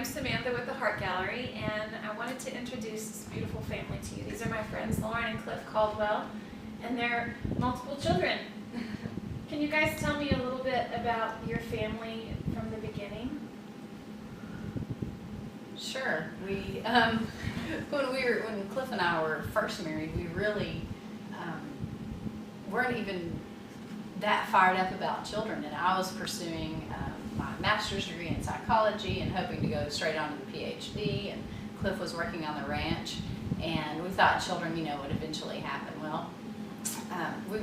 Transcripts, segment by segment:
Samantha with the Heart Gallery, and I wanted to introduce this beautiful family to you. These are my friends, Lauren and Cliff Caldwell, and their multiple children. Can you guys tell me a little bit about your family from the beginning? Sure. When Cliff and I were first married, we really weren't even that fired up about children, and I was pursuing my master's degree in psychology and hoping to go straight on to the PhD, and Cliff was working on the ranch, and we thought children, would eventually happen. Well, we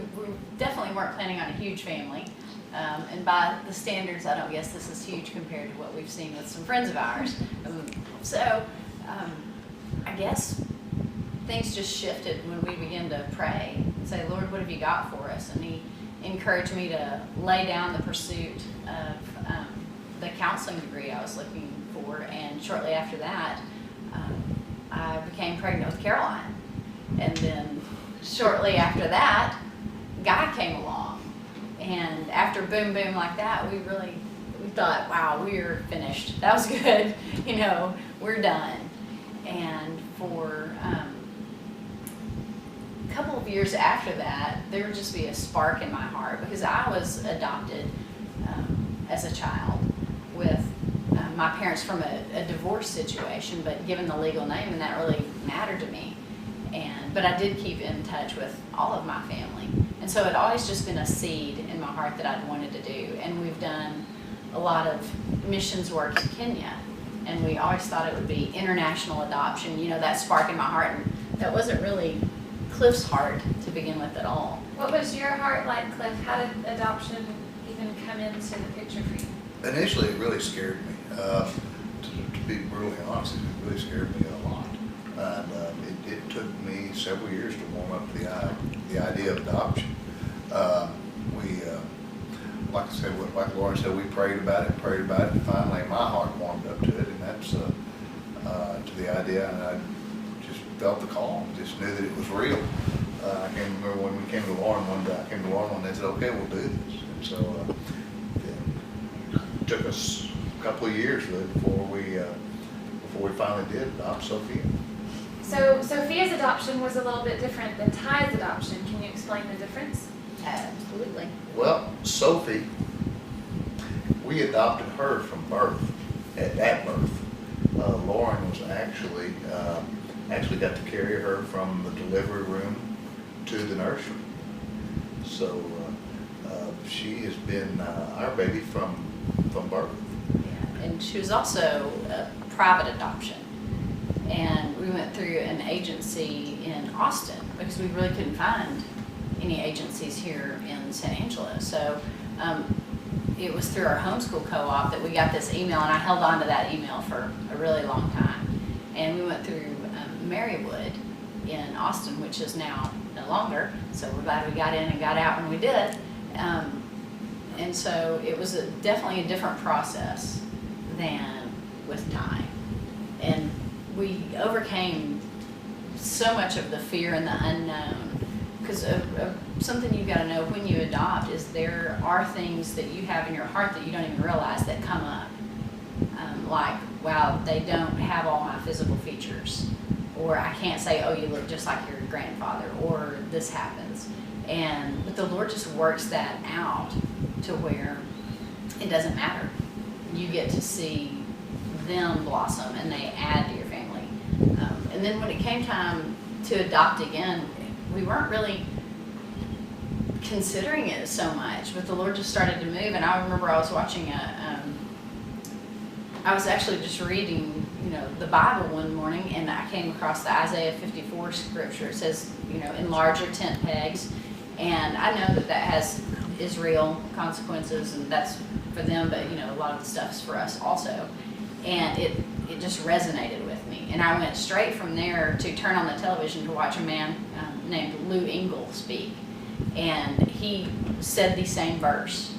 definitely weren't planning on a huge family, and by the standards, I don't guess this is huge compared to what we've seen with some friends of ours. I guess things just shifted when we began to pray and say, Lord, what have you got for us? And He encouraged me to lay down the pursuit of the counseling degree I was looking for, and shortly after that, I became pregnant with Caroline. And then shortly after that, Guy came along. And after boom, boom like that, we thought, wow, we're finished. That was good. We're done. And for a couple of years after that, there would just be a spark in my heart, because I was adopted as a child with my parents from a divorce situation, but given the legal name, and that really mattered to me. But I did keep in touch with all of my family. And so it always just been a seed in my heart that I'd wanted to do. And we've done a lot of missions work in Kenya. And we always thought it would be international adoption, that spark in my heart. And that wasn't really Cliff's heart to begin with at all. What was your heart like, Cliff? How did adoption even come into the picture for you? Initially, it really scared me. To be brutally honest, it really scared me a lot. And it took me several years to warm up to the idea of adoption. Like I said, like Lauren said, we prayed about it, and finally my heart warmed up to it, and that's to the idea, and I just felt the call, just knew that it was real. I can remember when we came to Lauren one day, and they said, okay, we'll do this. And so it took us a couple of years really before we finally did adopt Sophia. So Sophia's adoption was a little bit different than Ty's adoption. Can you explain the difference? Absolutely. Well, Sophie, we adopted her from birth. At birth, Lauren was actually got to carry her from the delivery room to the nursery. So she has been our baby from birth. Yeah. And she was also a private adoption. And we went through an agency in Austin because we really couldn't find any agencies here in San Angelo. So it was through our homeschool co-op that we got this email, and I held on to that email for a really long time. And we went through Marywood in Austin, which is now no longer, so we're glad we got in and got out when we did. And so it was definitely a different process than with Ty. And we overcame so much of the fear and the unknown. Because something you've got to know when you adopt is there are things that you have in your heart that you don't even realize that come up. Like, wow, they don't have all my physical features. Or I can't say, oh, you look just like your grandfather. Or this happens. But the Lord just works that out to where it doesn't matter. You get to see them blossom and they add to your family. And then when it came time to adopt again, we weren't really considering it so much, but the Lord just started to move. And I remember I was watching I was actually just reading, the Bible one morning, and I came across the Isaiah 54 scripture. It says, enlarge your tent pegs. And I know that has Israel consequences, and that's for them, but, a lot of the stuff is for us also. And it just resonated with me. And I went straight from there to turn on the television to watch a man named Lou Engle speak. And he said the same verse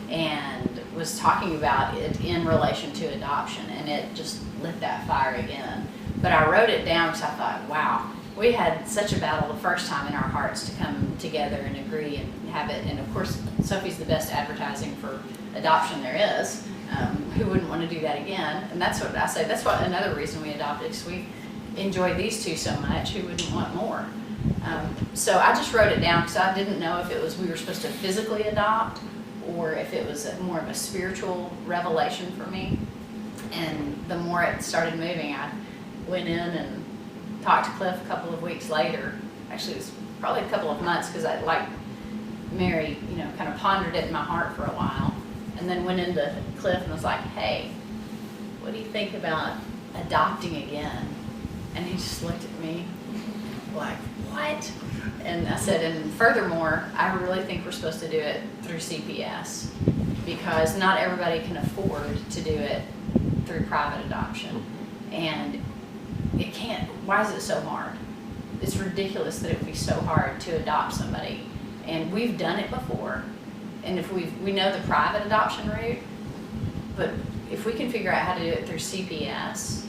and was talking about it in relation to adoption. And it just lit that fire again. But I wrote it down because I thought, wow, we had such a battle the first time in our hearts to come together and agree and have it. And of course, Sophie's the best advertising for adoption there is. who wouldn't want to do that again? And that's what I say, that's what another reason we adopted, because we enjoy these two so much, who wouldn't want more? So I just wrote it down because I didn't know if it was we were supposed to physically adopt or if it was more of a spiritual revelation for me. And the more it started moving, I went in and talked to Cliff a couple of weeks later. Actually, it was probably a couple of months because I, like Mary, kind of pondered it in my heart for a while. And then went into Cliff and was like, hey, what do you think about adopting again? And he just looked at me like, what? And I said, and furthermore, I really think we're supposed to do it through CPS because not everybody can afford to do it through private adoption. And it can't, why is it so hard? It's ridiculous that it would be so hard to adopt somebody. And we've done it before. And if we know the private adoption route, but if we can figure out how to do it through CPS,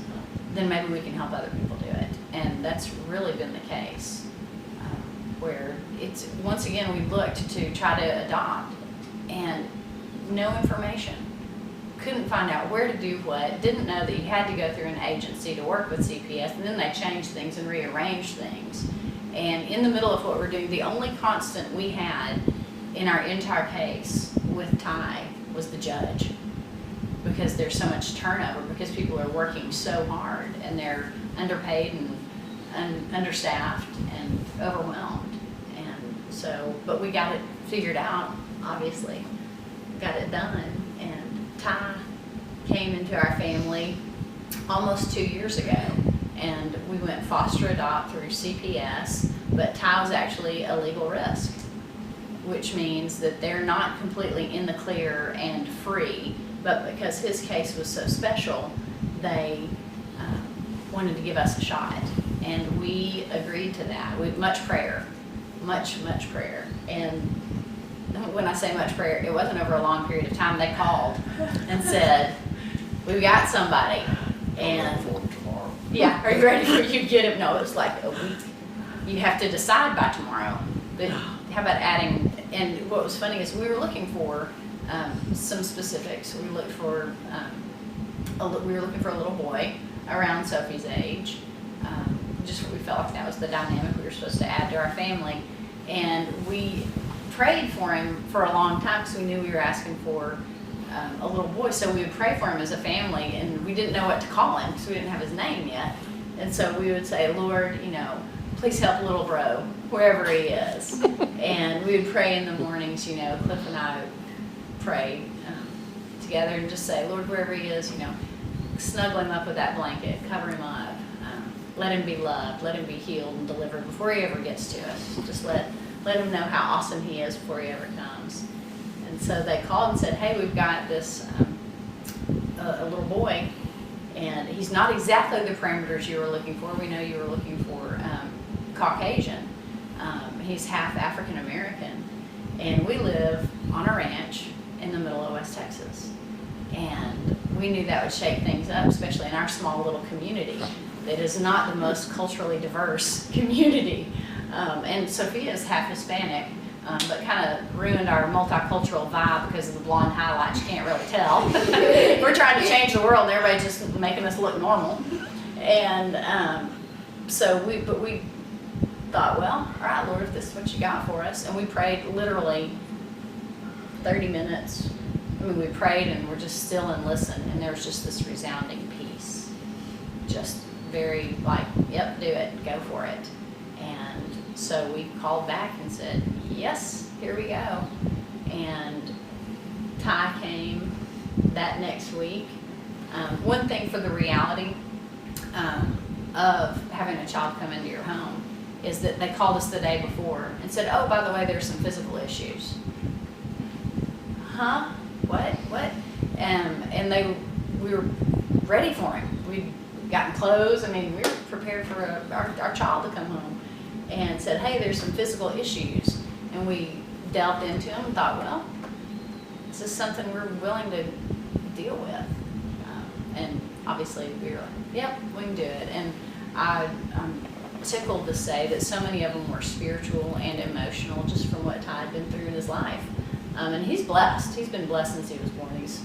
then maybe we can help other people do it. And that's really been the case. Where it's, once again, we looked to try to adopt and no information. Couldn't find out where to do what, didn't know that you had to go through an agency to work with CPS, and then they changed things and rearranged things. And in the middle of what we're doing, the only constant we had in our entire case with Ty was the judge, because there's so much turnover, because people are working so hard and they're underpaid and understaffed and overwhelmed. And so, but we got it figured out, obviously, got it done. And Ty came into our family almost 2 years ago, and we went foster adopt through CPS, but Ty was actually a legal risk, which means that they're not completely in the clear and free, but because his case was so special, they wanted to give us a shot. And we agreed to that. Much prayer, much prayer. And when I say much prayer, it wasn't over a long period of time. They called and said, we've got somebody. And tomorrow. yeah, are you ready for you to get him? No, it was like a week. You have to decide by tomorrow. But how about adding, and what was funny is we were looking for some specifics. We looked for, we were looking for a little boy around Sophie's age. Just we felt like that was the dynamic we were supposed to add to our family. And we prayed for him for a long time because we knew we were asking for a little boy. So we would pray for him as a family, and we didn't know what to call him because we didn't have his name yet. And so we would say, Lord, please help little bro, wherever he is. And we would pray in the mornings, Cliff and I would pray together and just say, Lord, wherever he is, snuggle him up with that blanket, cover him up. Let him be loved, let him be healed and delivered before he ever gets to us. Just let him know how awesome he is before he ever comes. And so they called and said, hey, we've got this, a little boy, and he's not exactly the parameters you were looking for. We know you were looking for Caucasian. He's half African American, and we live on a ranch in the middle of West Texas. And we knew that would shake things up, especially in our small little community. It is not the most culturally diverse community. And Sophia is half Hispanic, but kind of ruined our multicultural vibe because of the blonde highlights. You can't really tell. We're trying to change the world, and everybody's just making us look normal. And so we thought, well, all right, Lord, if this is what you got for us. And we prayed literally 30 minutes. We prayed and we're just still and listened, and there was just this resounding peace. Just very like, yep, do it, go for it. And so we called back and said, yes, here we go. And Ty came that next week. One thing for the reality of having a child come into your home is that they called us the day before and said, oh, by the way, there's some physical issues. Huh? What? And we were ready for him. We'd gotten clothes. We were prepared for our child to come home, and said, hey, there's some physical issues. And we delved into them and thought, well, this is something we're willing to deal with. And obviously we were like, yep, we can do it. And I'm tickled to say that so many of them were spiritual and emotional just from what Ty had been through in his life. And he's blessed. He's been blessed since he was born. He's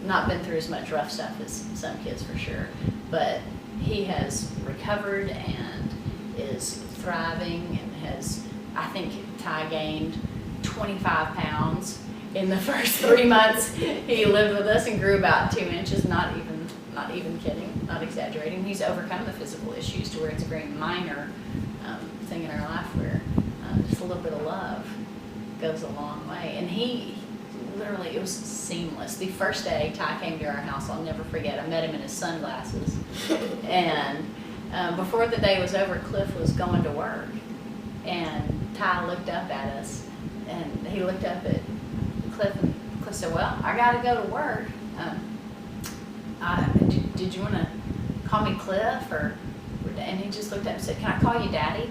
not been through as much rough stuff as some kids for sure, but he has recovered and is thriving and has, I think Ty gained 25 pounds in the first 3 months he lived with us and grew about 2 inches, not even kidding, not exaggerating. He's overcome the physical issues to where it's a very minor thing in our life where just a little bit of love goes a long way. And he literally, it was seamless. The first day Ty came to our house, I'll never forget, I met him in his sunglasses. And before the day was over, Cliff was going to work. And Ty looked up at us, and he looked up at Cliff, and Cliff said, well, I got to go to work. Did you want to call me Cliff? And he just looked up and said, can I call you Daddy?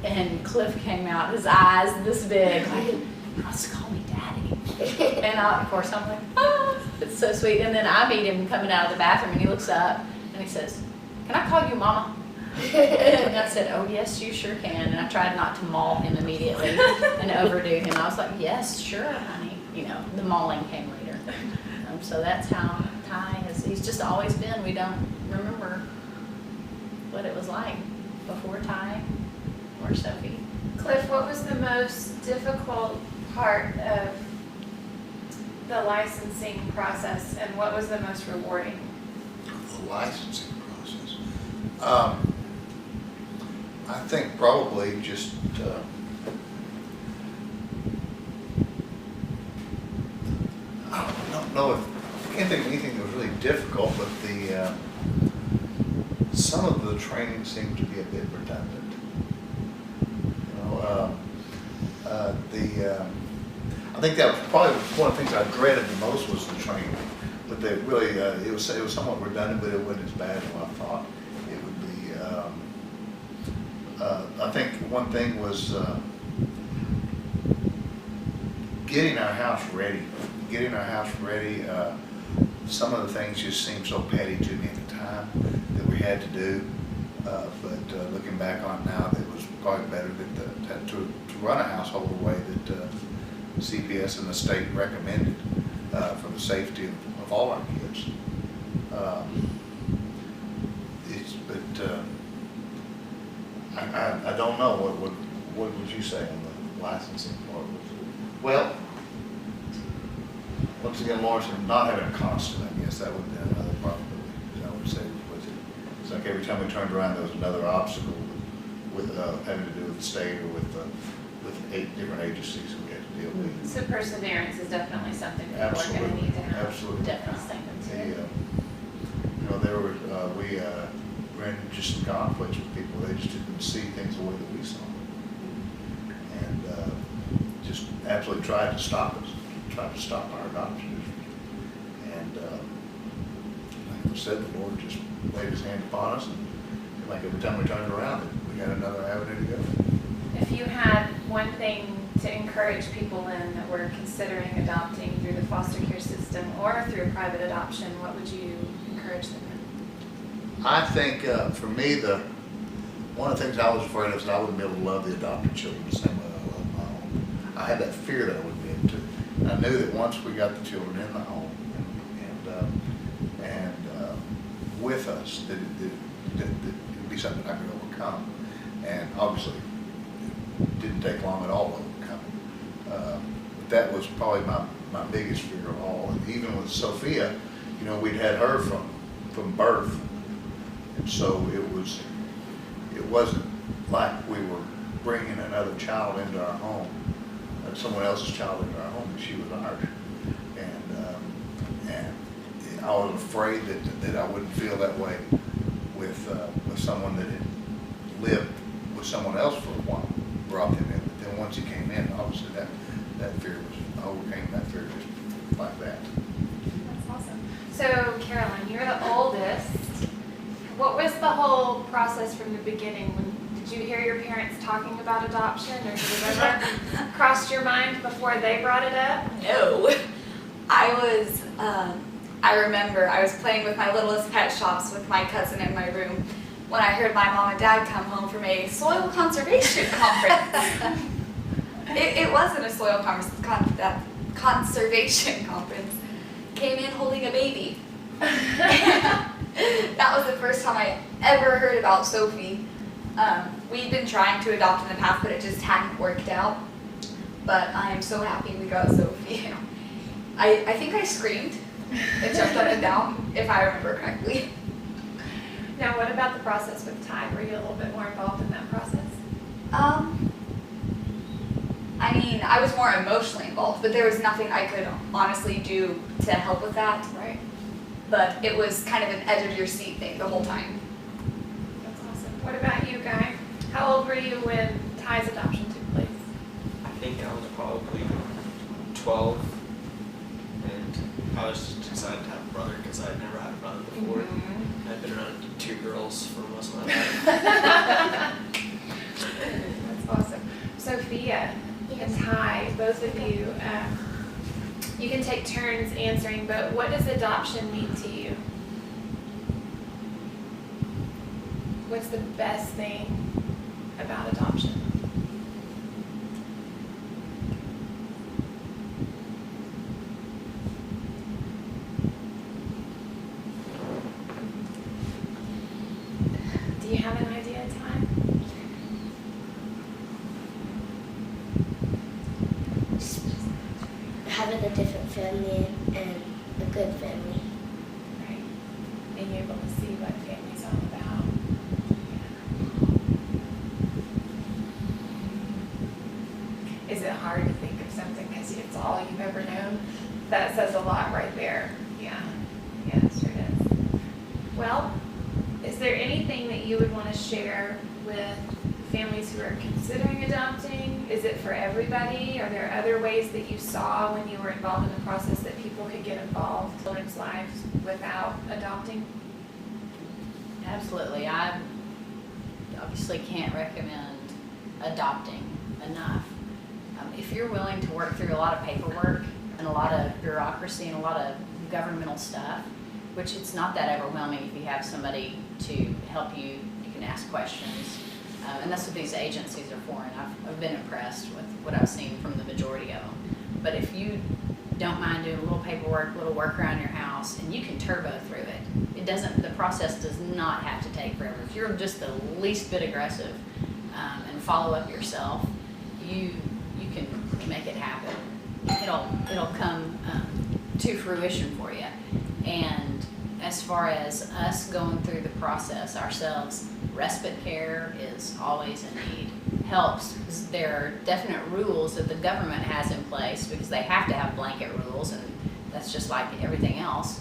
And Cliff came out, his eyes this big, like, he wants to call me Daddy. And of course I'm like, ah, it's so sweet. And then I meet him coming out of the bathroom, and he looks up and he says, can I call you Mama? And I said, oh yes, you sure can. And I tried not to maul him immediately and overdo him. I was like, yes, sure, honey. You know, the mauling came later. So that's how Ty he's just always been. We don't remember what it was like before Ty or Sophie. Cliff, what was the most difficult part of the licensing process, and what was the most rewarding? The licensing process. I think probably just I don't know if I can't think of anything that was really difficult, but some of the training seemed to be a bit redundant. You know, I think that was probably one of the things I dreaded the most was the training. But they really, it was somewhat redundant, but it wasn't as bad as what I thought it would be. I think one thing was getting our house ready. Some of the things just seemed so petty to me at the time that we had to do. But looking back on it now, it was probably better to run a household the way that CPS and the state recommended for the safety of all our kids. I don't know, what would you say on the licensing part? Well, once again, Lawrence, not having a constant, I guess that would be another problem that I would say was it. It's like every time we turned around, there was another obstacle with having to do with the state or with 8 different agencies we had to deal with. So perseverance is definitely something that we're going to need to have. Absolutely. Definitely. You know, there were we ran into just some conflicts with people. They just didn't see things the way that we saw them, and just absolutely tried to stop us, tried to stop our adoption. And like I said, the Lord just laid His hand upon us, and like every time we turned around, we had another avenue to go. If you had one thing to encourage people in that were considering adopting through the foster care system or through private adoption, what would you encourage them in? I think for me, one of the things I was afraid of is that I wouldn't be able to love the adopted children the same way I love my own. I had that fear that I wouldn't be able to. And I knew that once we got the children in the home and with us, that it would be something I could overcome. And obviously, it didn't take long at all to overcome it. But that was probably my biggest fear of all. And even with Sophia, you know, we'd had her from birth. And so it wasn't like we were bringing another child into our home, someone else's child into our home, and she was ours. And I was afraid that I wouldn't feel that way with someone that had lived with someone else for a while, brought them in. But then once he came in, obviously that fear was overcame that fear just like that. That's awesome. So Carolyn, you're the oldest. What was the whole process from the beginning? Did you hear your parents talking about adoption, or did it ever cross your mind before they brought it up? No. I remember I was playing with my littlest pet shops with my cousin in my room when I heard my mom and dad come home from a soil conservation conference. It wasn't a soil conservation conference. came in holding a baby. That was the first time I ever heard about Sophie. We'd been trying to adopt in the past, but it just hadn't worked out. But I am so happy we got Sophie. I think I screamed and jumped up and down, if I remember correctly. Now, what about the process with Ty? Were you a little bit more involved in that process? I mean, I was more emotionally involved, but there was nothing I could honestly do to help with that. Right. But it was kind of an edge of your seat thing the whole time. That's awesome. What about you, Guy? How old were you when Ty's adoption took place? I think I was probably 12, and I was just excited to have a brother because I had never had a brother before. Mm-hmm. I've been around 2 girls for most of my life. That's awesome. Sophia and Ty, both of you, you can take turns answering, but what does adoption mean to you? What's the best thing about adoption? Do you have an idea, Ty? Just having a different family and a good family. Right. Being able to see what family's all about. Yeah. Is it hard to think of something because it's all you've ever known? That says a lot right there. Yeah. Yeah, it sure does. Well, is there anything that you would want to share with families who are considering adopting? Is it for everybody? Are there other ways that you saw when you were involved in the process that people could get involved in children's lives without adopting? Absolutely. I obviously can't recommend adopting enough. If you're willing to work through a lot of paperwork and a lot of bureaucracy and a lot of governmental stuff, which it's not that overwhelming if you have somebody to help you, you can ask questions. And that's what these agencies are for, and I've been impressed with what I've seen from the majority of them. But if you don't mind doing a little paperwork, a little work around your house, and you can turbo through it, the process does not have to take forever. If you're just the least bit aggressive and follow up yourself, you can make it happen. It'll come to fruition for you. And as far as us going through the process ourselves, respite care is always a need. Helps, because there are definite rules that the government has in place because they have to have blanket rules, and that's just like everything else.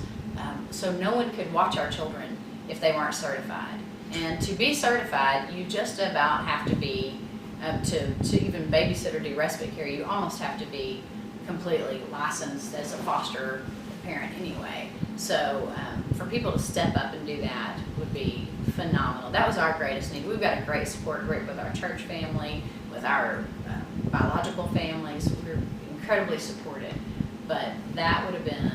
So no one could watch our children if they weren't certified. And to be certified, you just about have to be, to even babysit or do respite care, you almost have to be completely licensed as a foster parent anyway. So for people to step up and do that would be phenomenal. That was our greatest need. We've got a great support group with our church family, with our biological families. We're incredibly supported, but that would have been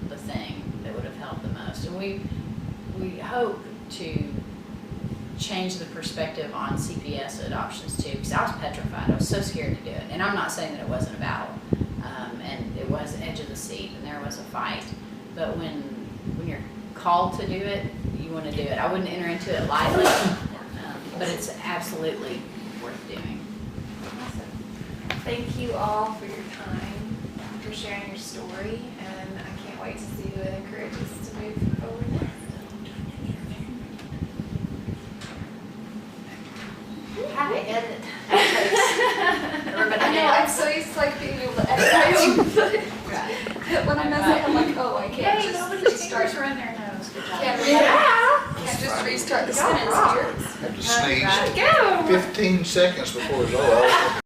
the thing that would have helped the most. And we hope to change the perspective on CPS adoptions too, because I was petrified. I was so scared to do it. And I'm not saying that it wasn't a battle, and it was edge of the seat, and there was a fight. But when you're called to do it, you want to do it. I wouldn't enter into it lightly, but it's absolutely worth doing. Awesome. Thank you all for your time, for sharing your story, and I can't wait to see who it encourages to move forward next. How to edit. I know, I'm so used to like being able to edit my own footage. When I mess up, I'm like, oh, I can't Hey, just nobody's restart. fingers are in their nose. Good job. Can't just restart the sentence here. Have to sneeze Go! 15 seconds before it's all over.